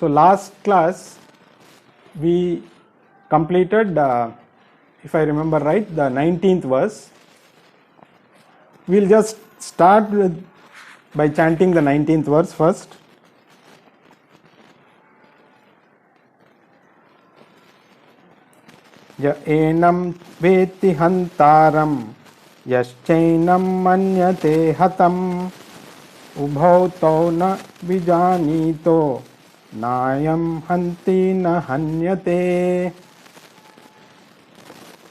So last class we completed, if I remember right, the 19th verse. We'll just start by chanting the 19th verse first. Ya enam veti hantaram yaschainam manyate hatam ubhau tau na vijanito nayam hanti na hanyate.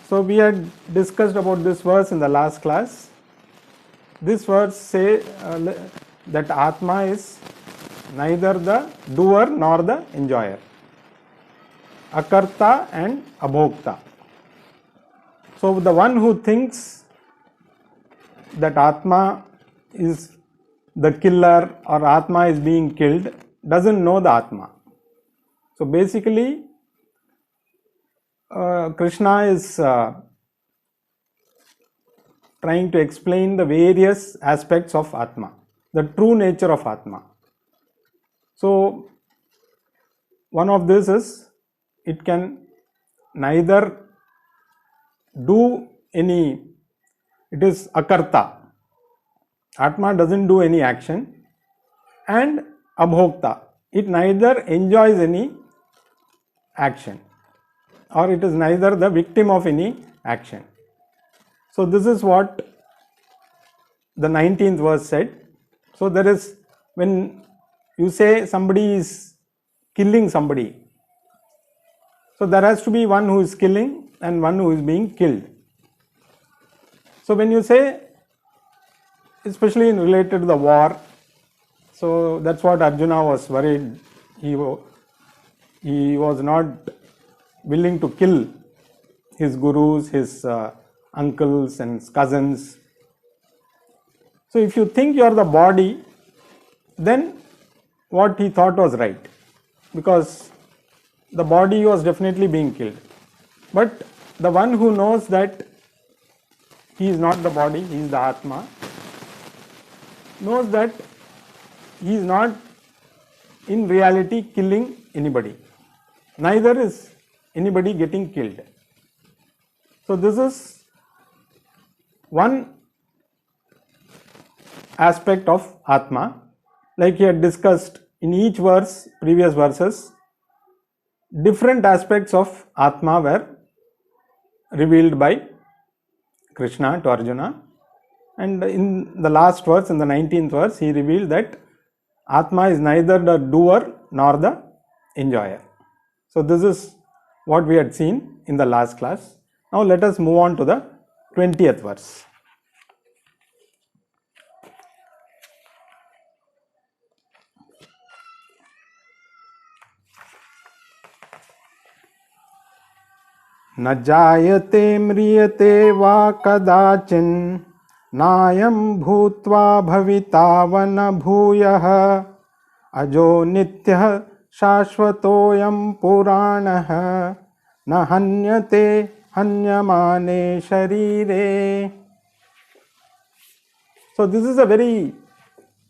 So we had discussed about this verse in the last class. This verse says that Atma is neither the doer nor the enjoyer, akarta and abhokta. So the one who thinks that Atma is the killer or Atma is being killed doesn't know the Atma. So basically Krishna is trying to explain the various aspects of Atma, the true nature of Atma. So one of this is it can neither do any, it is akarta, Atma doesn't do any action, and abhokta, it neither enjoys any action, or it is neither the victim of any action. So this is what the 19th verse said. So there is, when you say somebody is killing somebody, so there has to be one who is killing and one who is being killed. So when you say, especially in related to the war, so that's what Arjuna was worried. He was not willing to kill his gurus, his uncles and cousins. So if you think you are the body, then what he thought was right, because the body was definitely being killed. But the one who knows that he is not the body, he is the Atma, knows that he is not in reality killing anybody, neither is anybody getting killed. So this is one aspect of Atma. Like he had discussed in each verse, previous verses, different aspects of Atma were revealed by Krishna to Arjuna, and in the last verse, in the 19th verse, he revealed that Atma is neither the doer nor the enjoyer. So this is what we had seen in the last class. Now let us move on to the 20th verse. न जायते म्रियते वा कदाचिन् नायं भूत्वा भविता one भूयः अजो नित्यः शाश्वतोऽयं पुराणः न हन्यते हन्यमाने शरीरे. So this is a very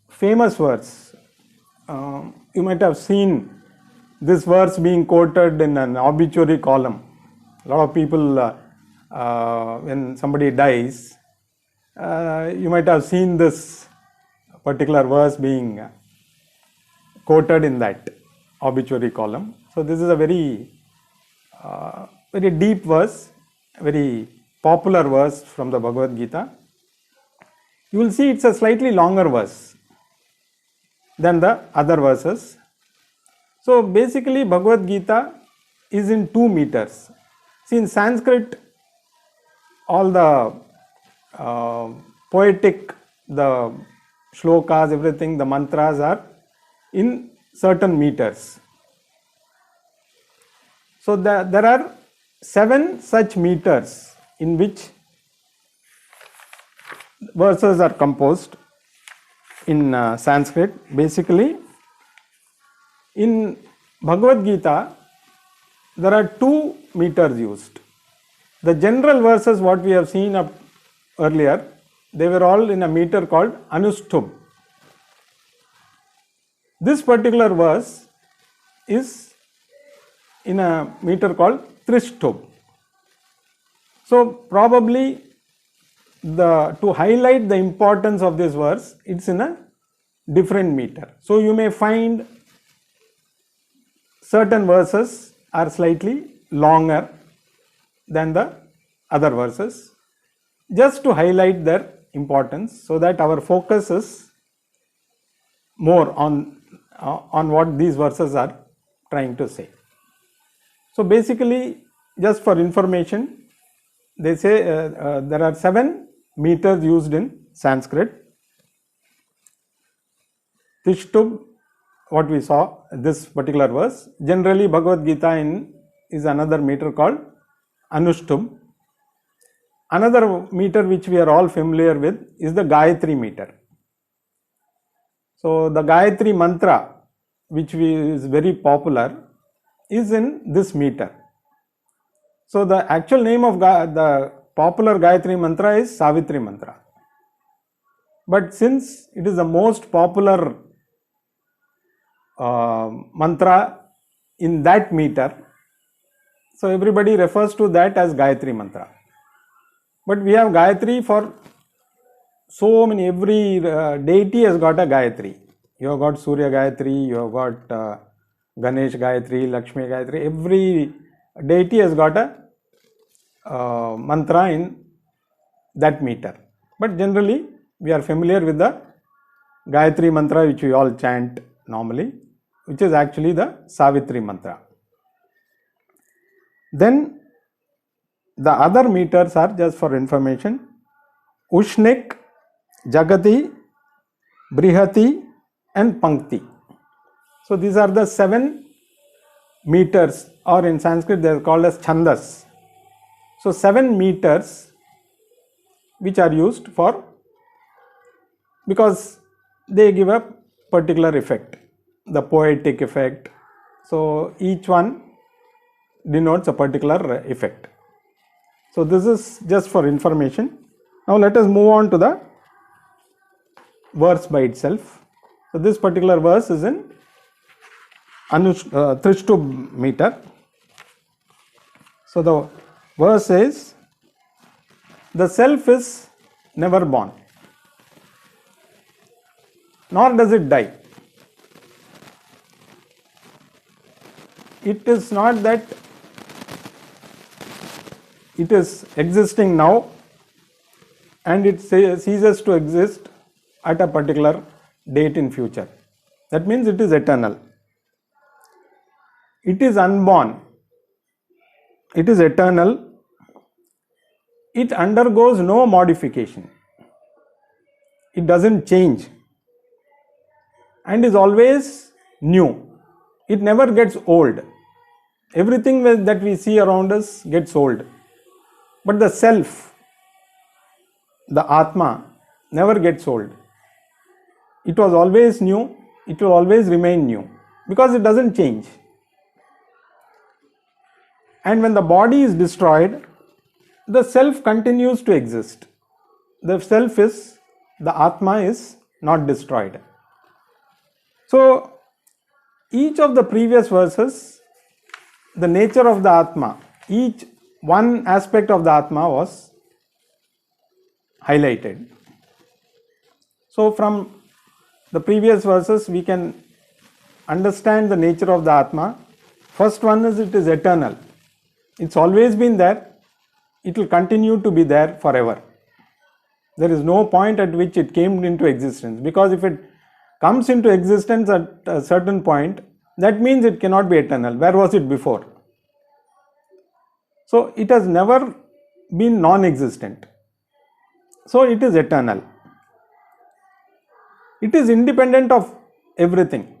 famous verse. You might have seen this verse being quoted in an obituary column. A lot of people, when somebody dies, you might have seen this particular verse being quoted in that obituary column. So this is a very deep verse, very popular verse from the Bhagavad Gita. You will see it's a slightly longer verse than the other verses. So basically Bhagavad Gita is in 2 meters. See, in Sanskrit, all the poetic, the shlokas, everything, the mantras are in certain meters. So there are 7 such meters in which verses are composed in Sanskrit. Basically, in Bhagavad Gita, there are 2 meters used. The general verses, what we have seen up earlier, they were all in a meter called Anushtubh. This particular verse is in a meter called Trishtub. So probably to highlight the importance of this verse, it's in a different meter. So you may find certain verses are slightly longer than the other verses, just to highlight their importance, so that our focus is more on what these verses are trying to say. So basically, just for information, they say there are 7 meters used in Sanskrit. Tishtub, what we saw, this particular verse. Generally, Bhagavad Gita is another meter called Anushtub. Another meter which we are all familiar with is the Gayatri meter. So the Gayatri mantra, which is very popular, is in this meter. So the actual name of the popular Gayatri mantra is Savitri mantra. But since it is the most popular mantra in that meter, so everybody refers to that as Gayatri mantra. But we have Gayatri for so many, every deity has got a Gayatri. You have got Surya Gayatri, you have got Ganesh Gayatri, Lakshmi Gayatri. Every deity has got a mantra in that meter. But generally, we are familiar with the Gayatri mantra, which we all chant normally, which is actually the Savitri mantra. Then the other meters are, just for information, Ushnik, Jagati, Brihati and Pankti. So these are the 7 meters, or in Sanskrit they are called as Chandas. So 7 meters which are used for, because they give a particular effect, the poetic effect. So each one denotes a particular effect. So this is just for information. Now let us move on to the verse by itself. So this particular verse is in Trishtub meter. So the verse says, the self is never born, nor does it die. It is not that it is existing now and it ceases to exist at a particular date in future. That means it is eternal. It is unborn. It is eternal. It undergoes no modification. It doesn't change and is always new. It never gets old. Everything that we see around us gets old. But the self, the Atma, never gets old. It was always new. It will always remain new because it doesn't change. And when the body is destroyed, the self continues to exist. The self is, the Atma is not destroyed. So each of the previous verses, the nature of the Atma, each one aspect of the Atma was highlighted. So from the previous verses we can understand the nature of the Atma. First one is, it is eternal. It's always been there. It will continue to be there forever. There is no point at which it came into existence, because if it comes into existence at a certain point, that means it cannot be eternal. Where was it before? So it has never been non-existent. So it is eternal. It is independent of everything,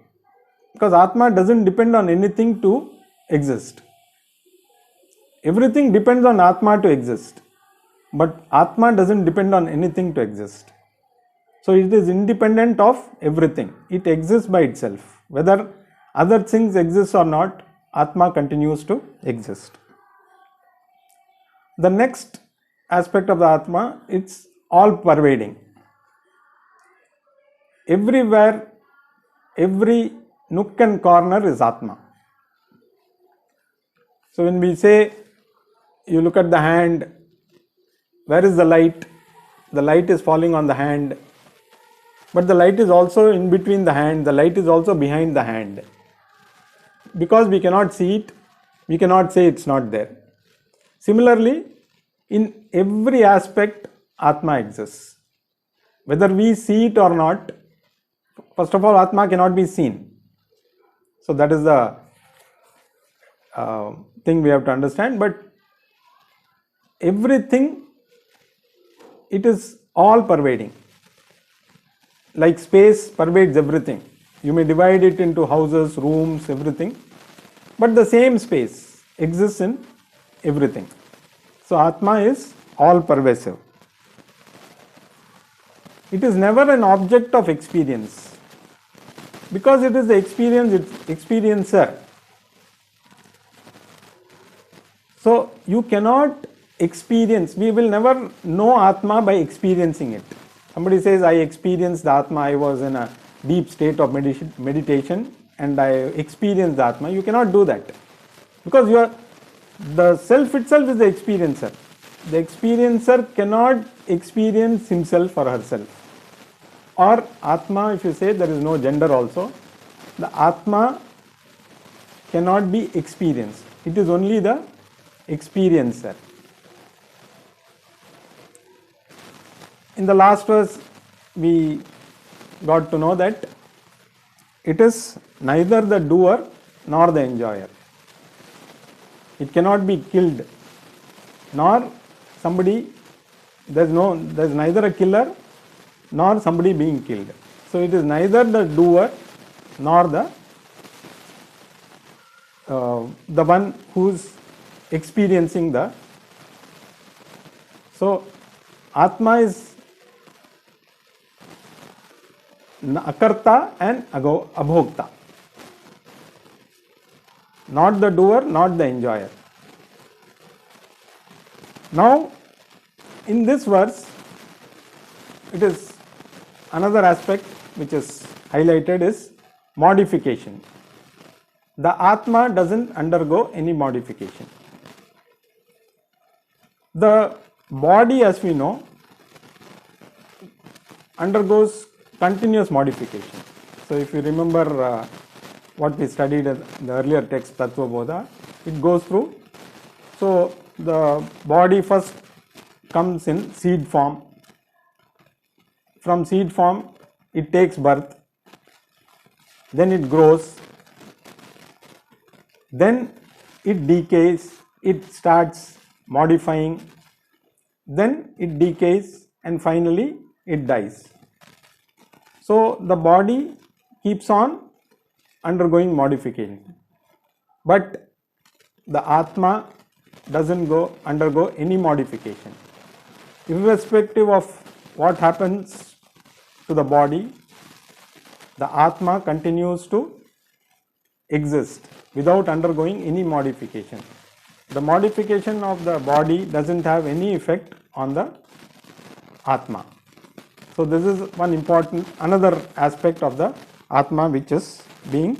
because Atma doesn't depend on anything to exist. Everything depends on Atma to exist, but Atma doesn't depend on anything to exist. So it is independent of everything. It exists by itself. Whether other things exist or not, Atma continues to exist. The next aspect of the Atma, it's all pervading. Everywhere, every nook and corner is Atma. So when we say, you look at the hand, where is the light? The light is falling on the hand, but the light is also in between the hand, the light is also behind the hand. Because we cannot see it, we cannot say it's not there. Similarly, in every aspect, Atma exists. Whether we see it or not, first of all, Atma cannot be seen. So that is the thing we have to understand. But everything, it is all pervading. Like space pervades everything. You may divide it into houses, rooms, everything, but the same space exists in everything. So Atma is all pervasive. It is never an object of experience, because it is the experiencer. So you cannot experience, we will never know Atma by experiencing it. Somebody says, I experienced the Atma, I was in a deep state of meditation and I experienced the Atma. You cannot do that, because the self itself is the experiencer. The experiencer cannot experience himself or herself. Or Atma, if you say, there is no gender also, the Atma cannot be experienced. It is only the experiencer. In the last verse, we got to know that it is neither the doer nor the enjoyer. It cannot be killed, nor somebody, there is neither a killer nor somebody being killed. So it is neither the doer nor the one who's experiencing the. So Atma is Akarta and Abhokta, not the doer, not the enjoyer. Now, in this verse, it is another aspect which is highlighted is modification. The Atma doesn't undergo any modification. The body, as we know, undergoes continuous modification. So if you remember what we studied in the earlier text, Tattva Bodha, it goes through. So the body first comes in seed form. From seed form, it takes birth. Then it grows. Then it decays. It starts modifying. Then it decays and finally it dies. So the body keeps on undergoing modification, but the Atma doesn't undergo any modification. Irrespective of what happens to the body, the Atma continues to exist without undergoing any modification. The modification of the body doesn't have any effect on the Atma. So this is one important, another aspect of the Atma which is being.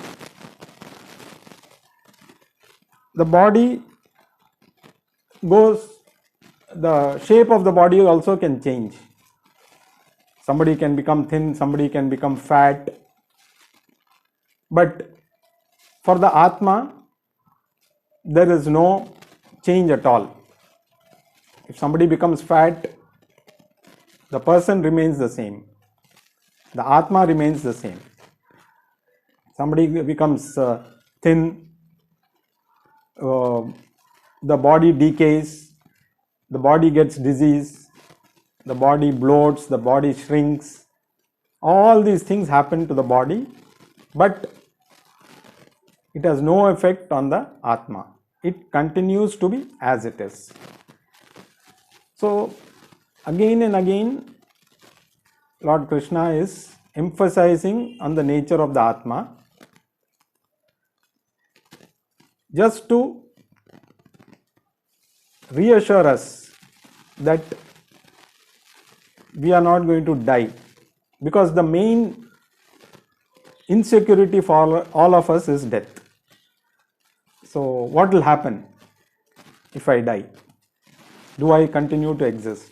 The body goes, the shape of the body also can change. Somebody can become thin, somebody can become fat. But for the Atma, there is no change at all. If somebody becomes fat, the person remains the same. The Atma remains the same. Somebody becomes thin, the body decays, the body gets disease, the body bloats, the body shrinks. All these things happen to the body, but it has no effect on the Atma. It continues to be as it is. So again and again, Lord Krishna is emphasizing on the nature of the Atma, just to reassure us that we are not going to die, because the main insecurity for all of us is death. So what will happen? if I die? Do I continue to exist?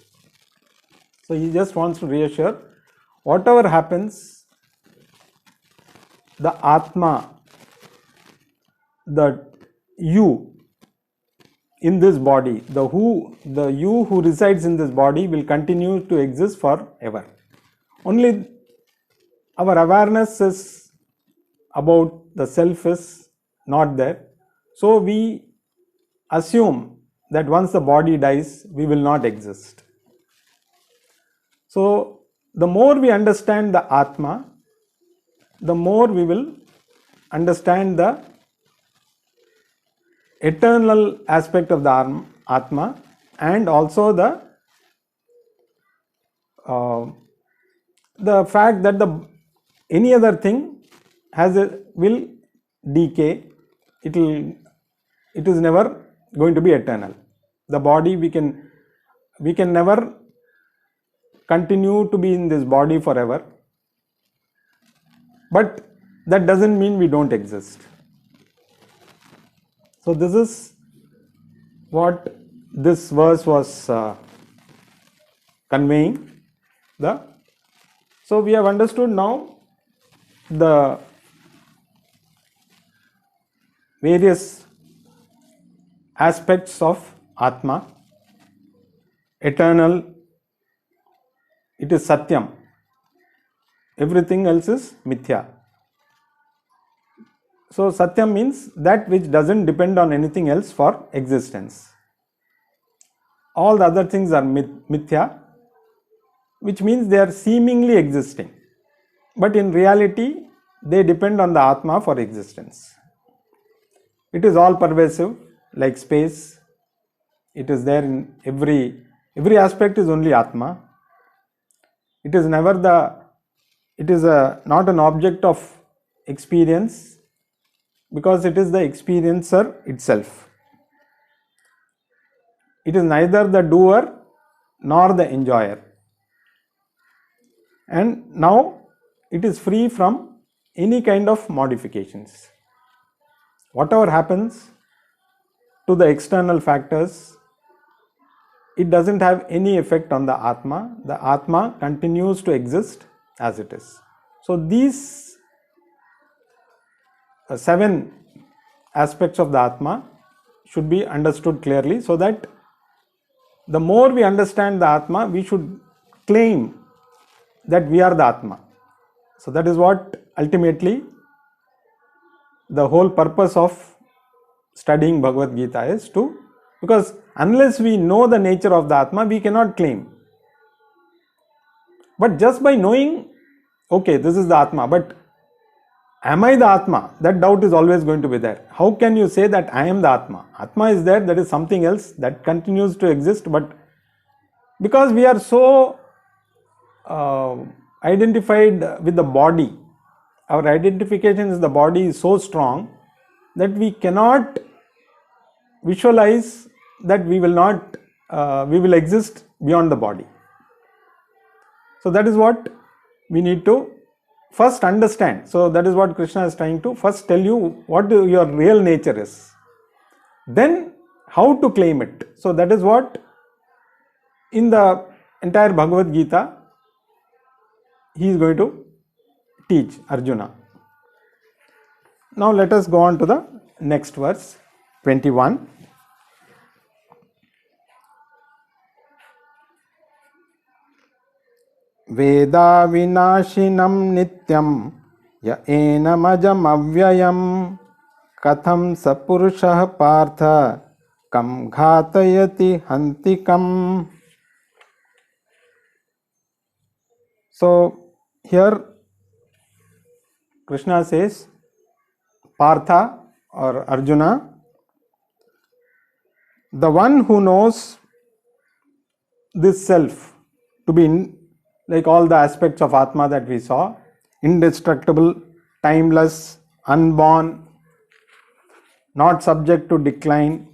So he just wants to reassure, whatever happens, the Atma, the you in this body, the you who resides in this body will continue to exist forever. Only our awareness is about the self is not there. So we assume that once the body dies, we will not exist. So the more we understand the Atma, the more we will understand the eternal aspect of the Atma, and also the fact that any other thing will decay. It is never going to be eternal. The body, we can never continue to be in this body forever, but that doesn't mean we don't exist. So this is what this verse was conveying. So we have understood now the various aspects of Atma. Eternal, it is Satyam. Everything else is Mithya. So Satyam means that which doesn't depend on anything else for existence. All the other things are Mithya, which means they are seemingly existing, but in reality they depend on the Atma for existence. It is all pervasive, like space. It is there in every aspect is only Atma. It is never not an object of experience, because it is the experiencer itself. It is neither the doer nor the enjoyer. And now it is free from any kind of modifications. Whatever happens to the external factors, it doesn't have any effect on the Atma. The Atma continues to exist as it is. So these 7 aspects of the Atma should be understood clearly, so that the more we understand the Atma, we should claim that we are the Atma. So that is what ultimately the whole purpose of studying Bhagavad Gita is, because unless we know the nature of the Atma, we cannot claim. But just by knowing, okay, this is the Atma, but am I the Atma? That doubt is always going to be there. How can you say that I am the Atma? Atma is there, that is something else that continues to exist, but because we are so identified with the body, our identification with the body is so strong that we cannot visualize that we will exist beyond the body. So that is what we need to first understand. So that is what Krishna is trying to first tell you, what your real nature is, then how to claim it. So that is what in the entire Bhagavad Gita he is going to teach Arjuna. Now let us go on to the next verse, 21. Veda vinashinam nityam ya enamajam avyayam katham sapurushah partha kam ghatayati hantikam. So here Krishna says, Partha or Arjuna, the one who knows this self to be like all the aspects of Atma that we saw, indestructible, timeless, unborn, not subject to decline.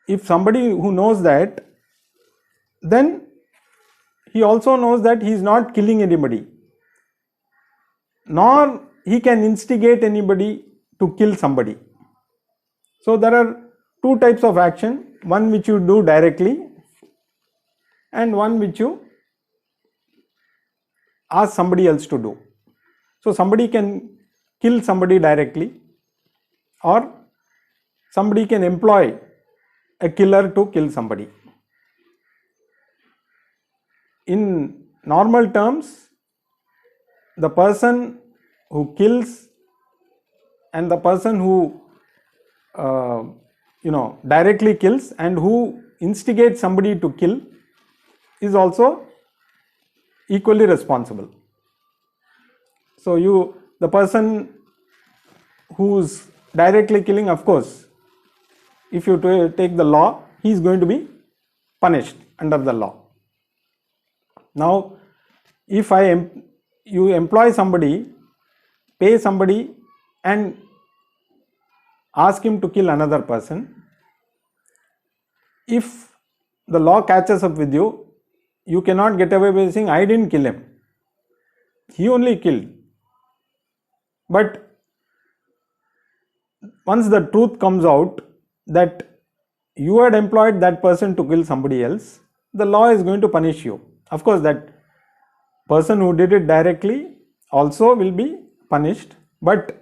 If somebody who knows that, then he also knows that he is not killing anybody, nor he can instigate anybody to kill somebody. So there are two types of action, one which you do directly and one which you ask somebody else to do. So somebody can kill somebody directly, or somebody can employ a killer to kill somebody. In normal terms, the person who kills and the person who directly kills and who instigates somebody to kill is also equally responsible. So the person who's directly killing, of course, if you take the law, he is going to be punished under the law. Now, if you employ somebody, pay somebody and ask him to kill another person, if the law catches up with you, you cannot get away by saying, I didn't kill him, he only killed. But once the truth comes out that you had employed that person to kill somebody else, the law is going to punish you. Of course, that person who did it directly also will be punished, but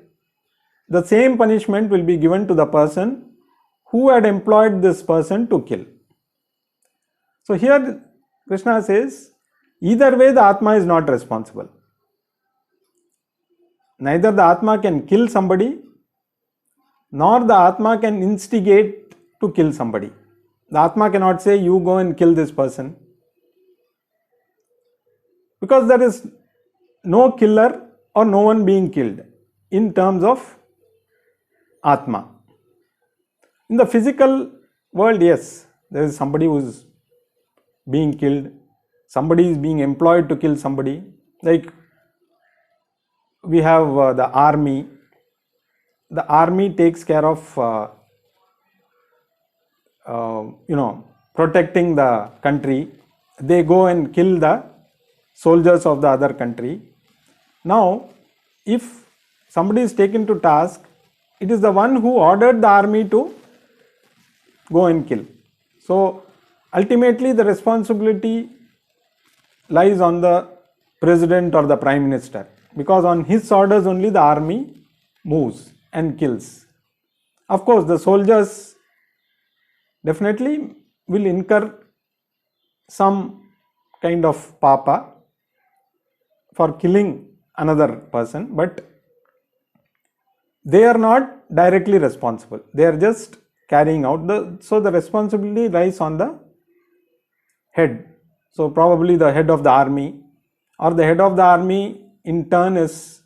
the same punishment will be given to the person who had employed this person to kill. So here Krishna says, either way the Atma is not responsible. Neither the Atma can kill somebody, nor the Atma can instigate to kill somebody. The Atma cannot say, you go and kill this person, because there is no killer or no one being killed in terms of Atma. In the physical world, yes, there is somebody who is being killed, somebody is being employed to kill somebody. Like we have the army. The army takes care of protecting the country. They go and kill the soldiers of the other country. Now, if somebody is taken to task, it is the one who ordered the army to go and kill. So ultimately the responsibility lies on the president or the prime minister, because on his orders only the army moves and kills. Of course, the soldiers definitely will incur some kind of papa for killing another person, but they are not directly responsible. They are just carrying out so the responsibility lies on the head. So probably the head of the army, or the head of the army in turn is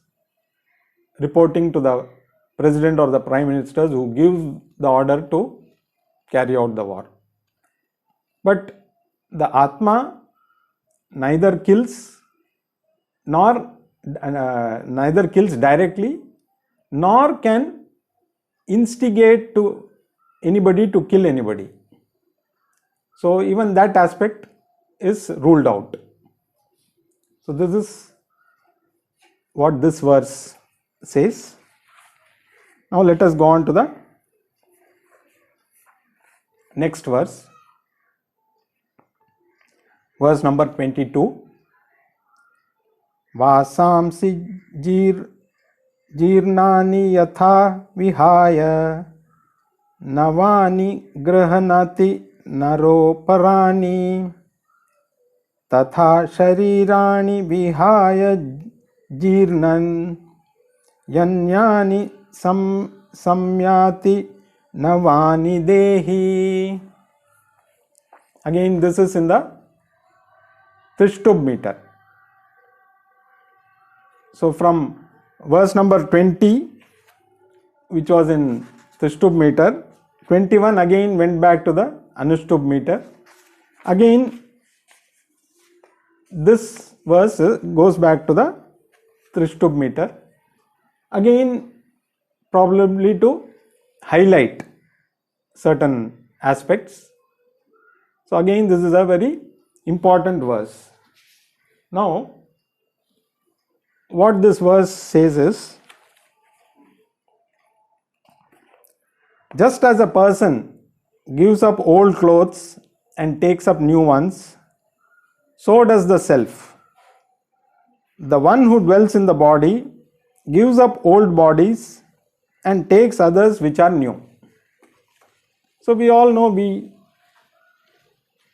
reporting to the president or the prime ministers who give the order to carry out the war. But the Atma neither kills directly, nor can instigate to anybody to kill anybody. So even that aspect is ruled out. So this is what this verse says. Now let us go on to the next verse. Verse number 22. Vasamsi जीर्णानि यथा विहाय नवानि गृह्णाति नरोपराणि तथा शरीराणि विहाय जीर्णन् यन्यानि संयाति नवानि देहि. Again, this is in the Tishtub meter. So from verse number 20, which was in Tishtub meter, 21 again went back to the Anushtub meter. Again, this verse goes back to the Tishtub meter. Again, probably to highlight certain aspects. So again, this is a very important verse. Now, what this verse says is, Just as a person gives up old clothes and takes up new ones, so does the self. The one who dwells in the body gives up old bodies and takes others which are new. So we all know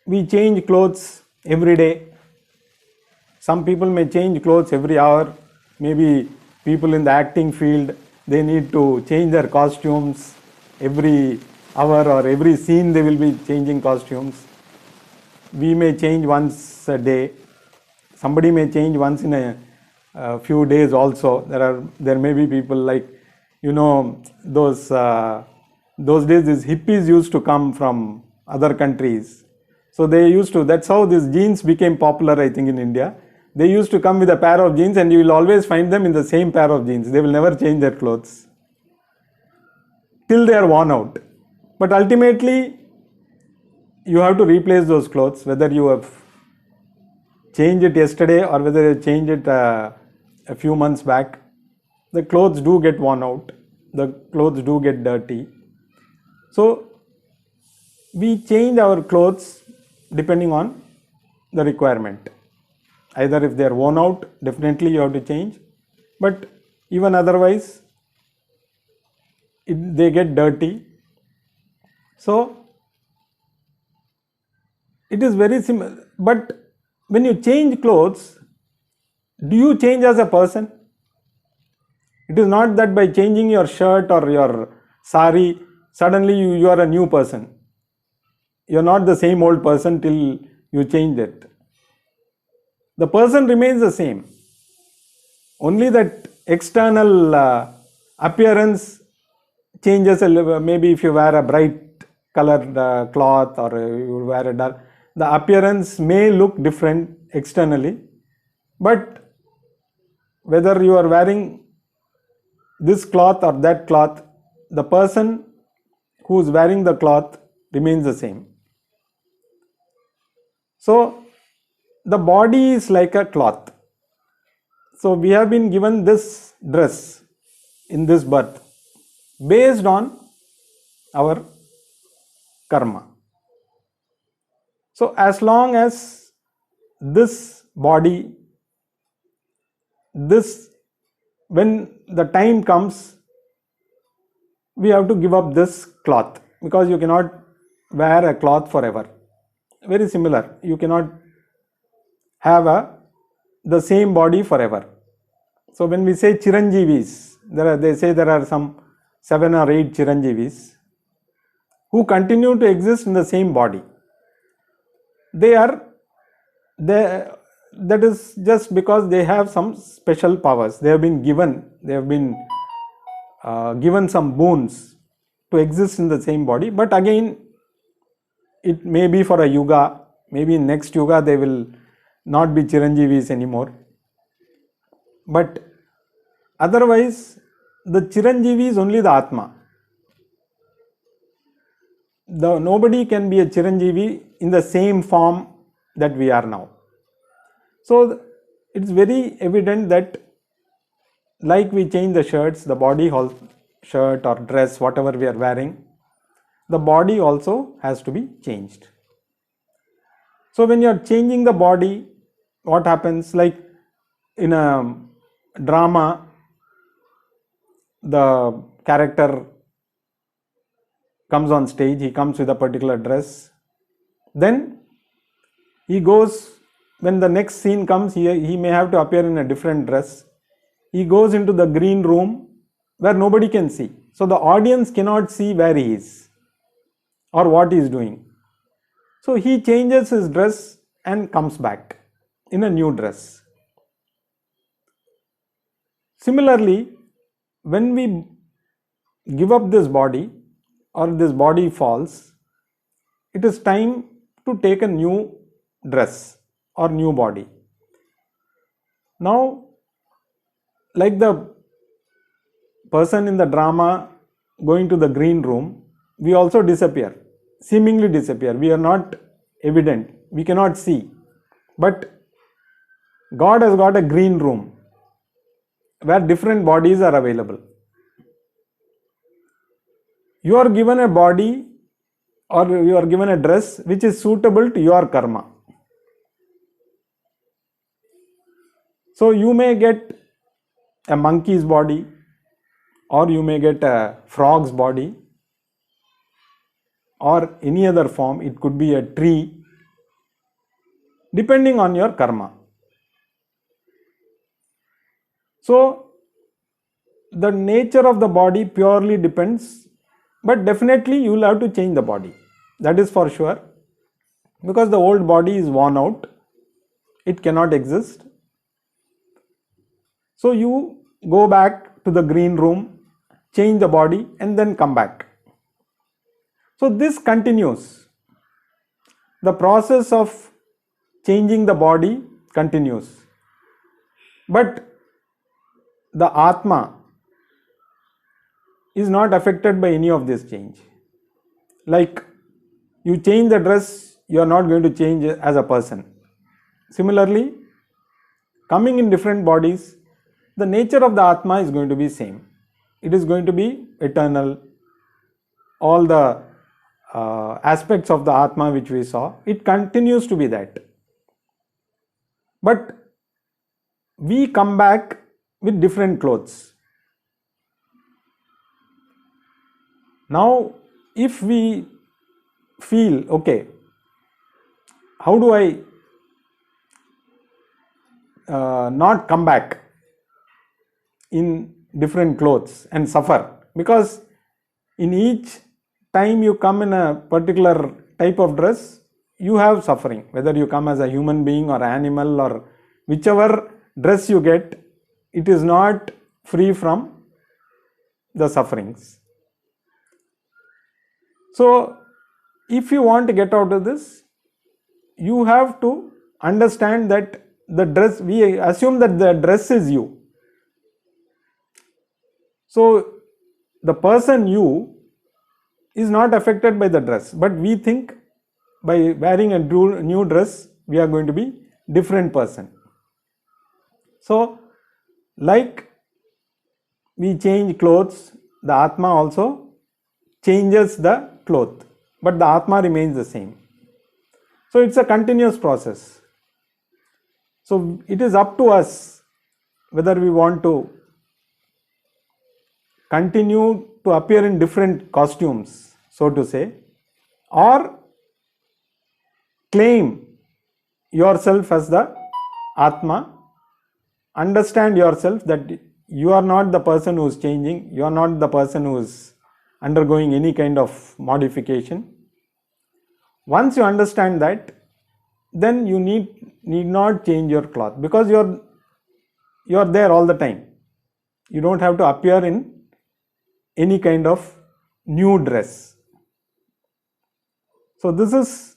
we change clothes every day. Some people may change clothes every hour. Maybe people in the acting field, they need to change their costumes every hour, or every scene they will be changing costumes. We may change once a day. Somebody may change once in a few days also. There may be people like, those days these hippies used to come from other countries. So they used to, that's how these jeans became popular, I think, in India. They used to come with a pair of jeans, and you will always find them in the same pair of jeans. They will never change their clothes till they are worn out. But ultimately, you have to replace those clothes, whether you have changed it yesterday or whether you changed it a few months back. The clothes do get worn out. The clothes do get dirty. So we change our clothes depending on the requirement. Either if they are worn out, definitely you have to change. But even otherwise, they get dirty. So it is very similar. But when you change clothes, do you change as a person? It is not that by changing your shirt or your sari, suddenly you are a new person. You are not the same old person till you change it. The person remains the same. Only that external appearance changes a little. Maybe if you wear a bright colored cloth, or you wear a dark, the appearance may look different externally, but whether you are wearing this cloth or that cloth, the person who is wearing the cloth remains the same. So the body is like a cloth. So we have been given this dress in this birth based on our karma. So as long as this body, when the time comes, we have to give up this cloth, because you cannot wear a cloth forever. Very similar, you cannot have the same body forever. So when we say Chiranjeevis, they say there are some 7 or 8 Chiranjeevis who continue to exist in the same body. That is just because they have some special powers. They have been given some boons to exist in the same body. But again, it may be for a yuga. Maybe in next yuga they will not be Chiranjeevis anymore. But otherwise, the Chiranjeevi is only the Atma. Nobody can be a Chiranjeevi in the same form that we are now. So it's very evident that like we change the shirts, the body, shirt or dress, whatever we are wearing, the body also has to be changed. So when you are changing the body, what happens? Like in a drama, the character comes on stage, he comes with a particular dress. Then he goes, when the next scene comes, he may have to appear in a different dress. He goes into the green room where nobody can see. So the audience cannot see where he is or what he is doing. So he changes his dress and comes back in a new dress. Similarly, when we give up this body or this body falls, it is time to take a new dress or new body. Now, like the person in the drama going to the green room, we also disappear, seemingly disappear. We are not evident, we cannot see. But God has got a green room where different bodies are available. You are given a body or you are given a dress which is suitable to your karma. So you may get a monkey's body, or you may get a frog's body, or any other form. It could be a tree, depending on your karma. So the nature of the body purely depends, but definitely you will have to change the body. That is for sure, because the old body is worn out. It cannot exist. So you go back to the green room, change the body, and then come back. So this continues. The process of changing the body continues. But the Atma is not affected by any of this change. Like you change the dress, you are not going to change as a person. Similarly, coming in different bodies, the nature of the Atma is going to be same. It is going to be eternal. All the aspects of the Atma which we saw, it continues to be that. But we come back with different clothes. Now, if we feel, okay, how do I not come back in different clothes and suffer? Because in each time you come in a particular type of dress, you have suffering. Whether you come as a human being or animal or whichever dress you get, it is not free from the sufferings. So if you want to get out of this, you have to understand that the dress, we assume that the dress is you. So the person you is not affected by the dress, but we think by wearing a new dress, we are going to be different person. So like we change clothes, the Atma also changes the cloth, but the Atma remains the same. So it's a continuous process. So it is up to us whether we want to continue to appear in different costumes, so to say, or claim yourself as the Atma, understand yourself that you are not the person who is changing, you are not the person who is undergoing any kind of modification. Once you understand that, then you need not change your cloth, because you are there all the time. You don't have to appear in any kind of new dress. So this is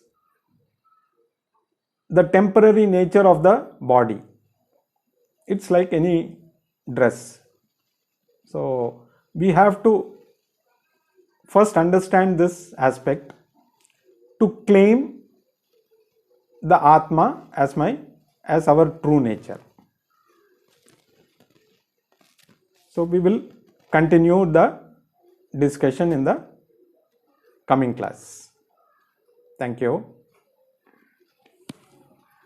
the temporary nature of the body. It's like any dress. So we have to first understand this aspect to claim the Atma as our true nature. So we will continue the discussion in the coming class. Thank you.